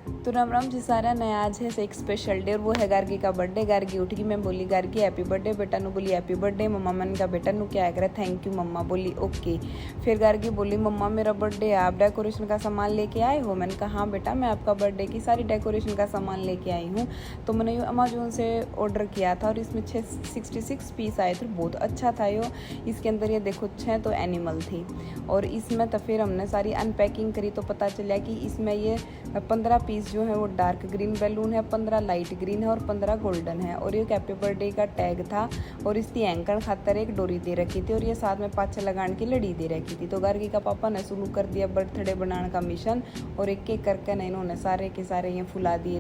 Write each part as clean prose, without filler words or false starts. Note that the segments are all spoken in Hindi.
तो राम राम जी सारा नया आज है एक स्पेशल डे और वो है गार्गी का बर्थडे। गार्गी उठ गई, मैं बोली गार्गी हैप्पी बर्थडे। बेटा नु बोली हैप्पी बर्थडे। मम्मा मैंने कहा बेटा नु क्या है, थैंक यू मम्मा। बोली ओके। फिर गार्गी बोली मम्मा मेरा बर्थडे है, आप डेकोरेशन का सामान लेके आए हो। मैंने कहा हाँ बेटा मैं आपका बर्थडे की सारी डेकोरेशन का सामान लेके आई हूँ। तो मैंने अमेजोन से ऑर्डर किया था और इसमें 66 पीस आए थे, बहुत अच्छा था यो। इसके अंदर ये देखो 6 तो एनिमल थी और इसमें तो फिर हमने सारी अनपैकिंग करी तो पता चला कि इसमें ये 15 पीस जो है वो डार्क ग्रीन बैलून है, 15 लाइट ग्रीन है और 15 गोल्डन है। और ये हैप्पी बर्थडे का टैग था और इसकी एंकर खातर एक डोरी दे रखी थी और ये साथ में पाछे लगाने की लड़ी दे रखी थी। तो गार्गी का पापा ने शुरू कर दिया बर्थडे बनाने का मिशन और एक एक करके ना इन्होंने सारे के सारे ये फुला दिए,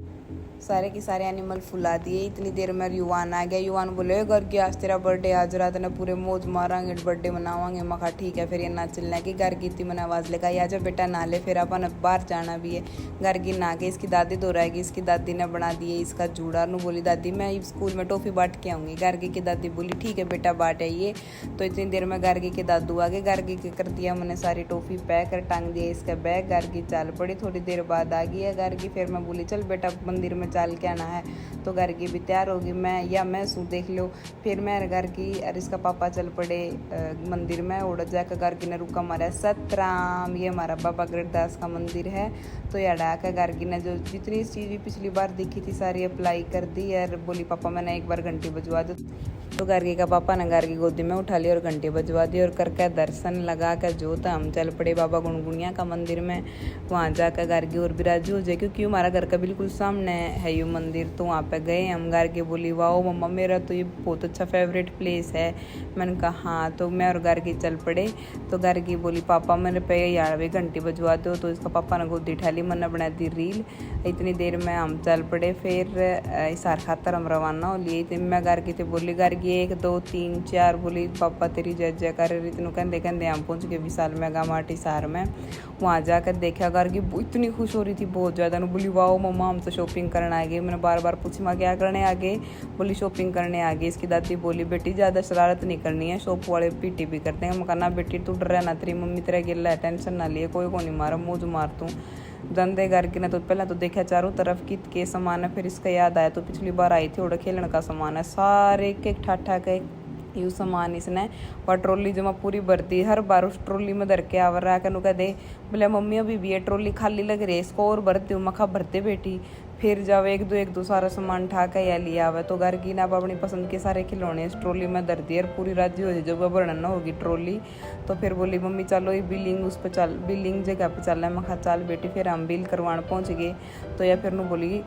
सारे के सारे एनिमल फुला दिए। इतनी देर में युवान आ गया। युवान बोले गार्गी आज तेरा बर्थडे, आज रात ने पूरे मौज मारांगे, बर्थडे मनावांगे। मैं कहा ठीक है। फिर ये ना चलना कि गार्गी इतनी मैंने आवाज़ लगाई आजा बेटा नहा ले, फिर अपन बाहर जाना भी है। गार्गी नहा के इसकी दादी दोहराएगी, इसकी दादी ने बना दिए इसका जूड़ा। नू बोली दादी मैं स्कूल में टॉफ़ी बांट के आऊँगी। गार्गी की दादी बोली ठीक है बेटा बांट आइए। तो इतनी देर में गार्गी के दादू आ गए। गार्गी के कर दिया मैंने सारी टॉफ़ी पैक कर टांग दिया इसका बैग। गार्गी चल पड़ी, थोड़ी देर बाद आ गई है गार्गी। फिर मैं बोली चल बेटा मंदिर में चल के आना है। तो गार्गी भी तैयार होगी, मैं सू देख लो। फिर मैं गार्गी और इसका पापा चल पड़े मंदिर में। उड़ जाकर गार्गी ने रुका मारा सतराम, ये हमारा बाबा गृहदास का मंदिर है। तो ये डाकर गार्गी ने जो जितनी चीज़ भी पिछली बार दिखी थी सारी अप्लाई कर दी और बोली पापा मैंने एक बार घंटी बजवा दो। तो गार्गी का पापा ने गार्गी गोदी में उठा लिया और घंटी बजवा दी और करके दर्शन लगा कर जो था हम चल पड़े बाबा गुनगुनिया का मंदिर में। वहाँ जाकर गार्गी और बिराजू हो जाए क्योंकि हमारा घर का बिल्कुल सामने है ये मंदिर। तो वहाँ पे गए हम। गार्गी बोली वाओ मम्मा मेरा तो ये बहुत अच्छा फेवरेट प्लेस है। मैंने कहा हाँ। तो मैं और गार्गी चल पड़े। तो गार्गी बोली पापा मेरे पे यार भी घंटी बजवा दो। तो इसका पापा ने गोदी उठा ली, मैंने बना दी रील। इतनी देर में हम चल पड़े। फिर इसार खातर हम रवाना हो लिए। तो मैं गार्गी से बोली गार्गी 1 2 3 4 बोली पापा तेरी जय जय कर इतनों कहते कहते हम पहुँच गए विशाल मेगा मार्ट हिसार में। वहाँ जाकर देखा गार्गी इतनी खुश हो रही थी बहुत ज़्यादा। बोली वाओ मम्मा हम तो शॉपिंग करने आ गए। मैंने बार बार पूछी माँ क्या करने आ गए। बोली शॉपिंग करने आ गई। इसकी दादी बोली बेटी ज़्यादा शरारत नहीं करनी है, शॉप वाले पीटी भी करते हैं। मैं कहना बेटी तू डर ना, तेरी मम्मी तेरा गिल्ला है, टेंशन ना लिए, कोई को नहीं मारा मौज मार तू। धंधे गार्गी ने तो पहले तो देखा चारों तरफ कित के सामान है। फिर इसका याद आया तो पिछली बार आई थी और खेलने का सामान है, सारे एक ठाठा के यू सामान इसने। और ट्रॉली जमा पूरी भरती, हर बार उस ट्रॉली में धर के आवर रहा कर कह दे बोले मम्मी अभी भी ये ट्रॉली खाली लग रही है, इसको और भरती हूँ। मखा भरते बेटी। फिर जाओ एक दो सारा सामान ठा के या लिया हुआ। तो गार्गी ने अब अपनी पसंद के सारे खिलौने इस ट्रॉली में धर दिए और पूरी राजी हो जाए जब वर्णन होगी ट्रॉली। तो फिर बोली मम्मी चलो ये बिलिंग उस पर चल, बिलिंग जगह पे चल रहा है। मैं कहा चल बेटी। फिर हम बिल करवाने पहुँच गए। तो या फिर नू बोली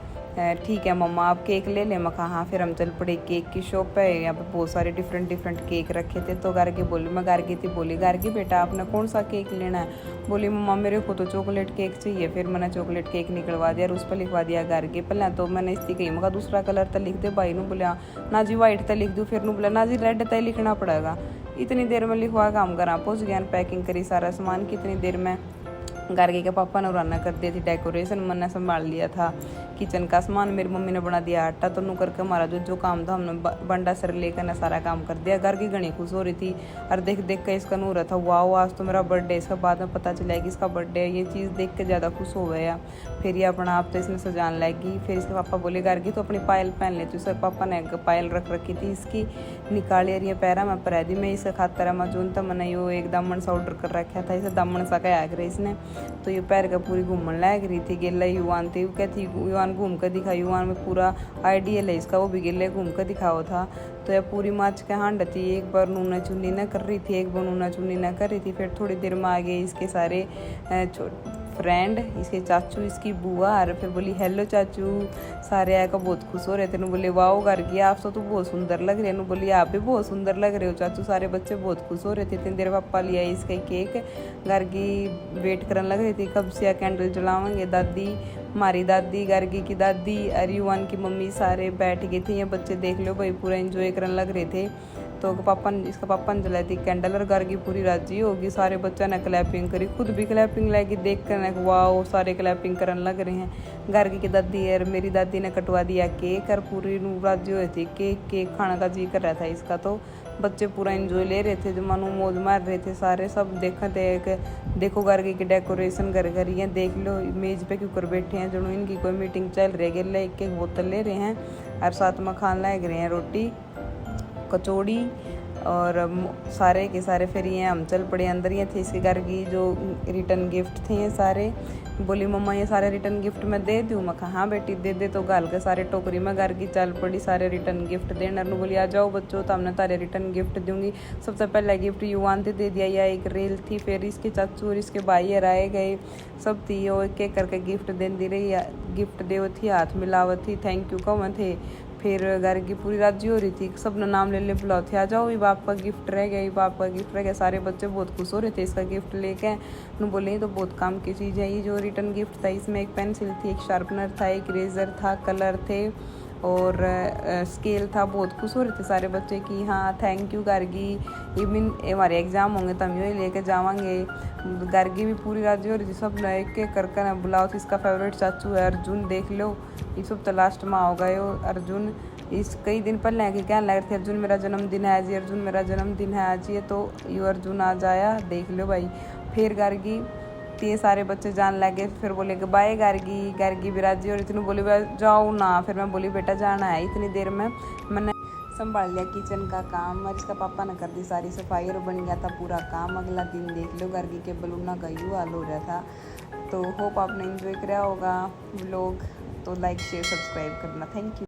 ठीक है मम्मा आप केक ले लें। मैं कहा हाँ। फिर हम चल पड़े केक की शॉप पे। यहाँ पे बहुत सारे डिफरेंट केक रखे थे। तो गार्गी बोली, मैं गार्गी थी बोली गार्गी बेटा आपने कौन सा केक लेना है। बोली मम्मा मेरे को तो चॉकलेट केक चाहिए। फिर मैंने चॉकलेट केक निकलवा दिया और उस पर लिखवा दिया गार्गी। पहले तो मैंने इसकी कही मैं दूसरा कलर तो लिख दे भाई नू। बोला ना जी वाइट तो लिख दूँ। फिर नू बोला ना जी रेड तो लिखना पड़ेगा। इतनी देर में लिखवा के हम घर पहुँच गया, पैकिंग करी सारा सामान। कितनी देर में गार्गी के पापा ने रवाना कर दी थी डेकोरेशन। मैंने संभाल लिया था किचन का सामान, मेरी मम्मी ने बना दिया आटा। तो नू करके हमारा जो काम था हमने बंडा सर लेकर ना सारा काम कर दिया। गार्गी घनी खुश हो रही थी और देख देख के इसका नू रहा था वाओ आज तो मेरा बर्थडे। इसका बाद में पता चला कि इसका बर्थडे है। ये चीज़ देख के ज़्यादा खुश हो गया। फिर ये अपना आप तो इसने सजान लगी। फिर इसके पापा बोले गार्गी तो अपनी पायल पहन ले। तो इसके पापा ने पायल रख रखी थी इसकी, निकाली और ये पैरा में पहरा दी। मैं इसका खातर मजून था मैंने यो एक दामन सा ऑर्डर कर रखा था। इसे दामन सा क्या आग रहा इसने। तो ये पैर का पूरी घूमने लग रही थी। गेला युवान थी कहती युवान घूम कर दिखा। युवान में पूरा आइडियल है इसका, वो भी गेले घूम कर दिखाओ था। तो यह पूरी माच के हांड थी। एक बार नूना चुन्नी न कर रही थी, एक बार नूना चुन्नी न कर रही थी। फिर थोड़ी देर में आ गए इसके सारे फ्रेंड, इसके चाचू, इसकी बुआ। और फिर बोली हेलो चाचू। सारे आकर बहुत खुश हो रहे थे। बोले वाओ गार्गी आप तो बहुत सुंदर लग रहे हैं। बोली आप भी बहुत सुंदर लग रहे हो चाचू। सारे बच्चे बहुत खुश हो रहे थे। इतनी देर पापा लिया इसका केक। गार्गी वेट करने लग रही थी कब से कैंडल जलावेंगे। दादी हमारी दादी, गार्गी की दादी, अरिवान की मम्मी सारे बैठ गए थे। ये बच्चे देख लो भाई पूरा एंजॉय करने लग रहे थे। तो इसका पापा ने जलाई थी कैंडल और गार्गी पूरी राजी होगी। सारे बच्चों ने क्लैपिंग करी, खुद भी क्लैपिंग लगी देख कर वाओ सारे क्लैपिंग करने लग रहे हैं। गार्गी की दादी और मेरी दादी ने कटवा दिया केक और पूरी राजी हुई थी। केक खाने का जी कर रहा था इसका। तो बच्चे पूरा एंजॉय ले रहे थे, जो मानो मौज मार रहे थे सारे, सब देखा थे। देखो घर की डेकोरेशन कर रही है, देख लो मेज पे क्यों कर बैठे हैं, जो इनकी कोई मीटिंग चल रही है। एक एक बोतल ले रहे हैं और साथ में खाना लग रहे हैं, रोटी कचौड़ी और सारे के सारे। फिर ये हम चल पड़े अंदर। ये थे इसके घर की जो रिटर्न गिफ्ट थे ये सारे। बोली मम्मा ये सारे रिटर्न गिफ्ट मैं दे दूँ? मैं कहा हाँ बेटी दे दे। तो गाल के सारे टोकरी में घर की चल पड़ी सारे रिटर्न गिफ्ट देने। नरनू बोली आ जाओ बच्चों, तो हमने तारे रिटर्न गिफ्ट दूंगी। सबसे पहला गिफ्ट युवान थे दे दिया, या एक रेल थी। फिर इसके चाचू और इसके भाई आए गए, सब थी वो एक एक करके गिफ्ट दे दी रही। गिफ्ट दे थी, हाथ मिलावत थी, थैंक यू कम थे। फिर घर की पूरी राजी हो रही थी, सब ने नाम ले ले बुलाओ थे, आ जाओ ये बाप का गिफ्ट रह गया, ये बाप का गिफ्ट रह गया। सारे बच्चे बहुत खुश हो रहे थे इसका गिफ्ट लेके। उन्होंने बोले ये तो बहुत काम की चीज़ है। ये जो रिटर्न गिफ्ट था इसमें एक पेंसिल थी, एक शार्पनर था, एक इरेजर था, कलर थे और स्केल था। बहुत खुश हो रहे थे सारे बच्चे कि हाँ थैंक यू गार्गी, इवन हमारे एग्ज़ाम होंगे तो हम यही लेके जावांगे। गार्गी भी पूरी राजी हो रही थी, सब एक एक करके ना बुलाओ थी। इसका फेवरेट चाचू है अर्जुन, देख लो ये सब तो लास्ट में हो गए हो। अर्जुन इस कई दिन पहले कि क्या लग रहे थे अर्जुन मेरा जन्मदिन है आज, अर्जुन मेरा जन्मदिन है आज, ये तो यू अर्जुन आज आया, देख लो भाई। फिर गार्गी ये सारे बच्चे जान लगे। फिर बोले कि बाय गार्गी। गार्गी भी राजी और इतनी बोली जाओ ना। फिर मैं बोली बेटा जाना है। इतनी देर में मैंने संभाल लिया किचन का काम और इसका पापा ने कर दी सारी सफाई और बन गया था पूरा काम। अगला दिन देख लो गार्गी के बलूना का यू हाल हो रहा था। तो होप आपने एंजॉय किया होगा व्लॉग, तो लाइक शेयर सब्सक्राइब करना। Thank you.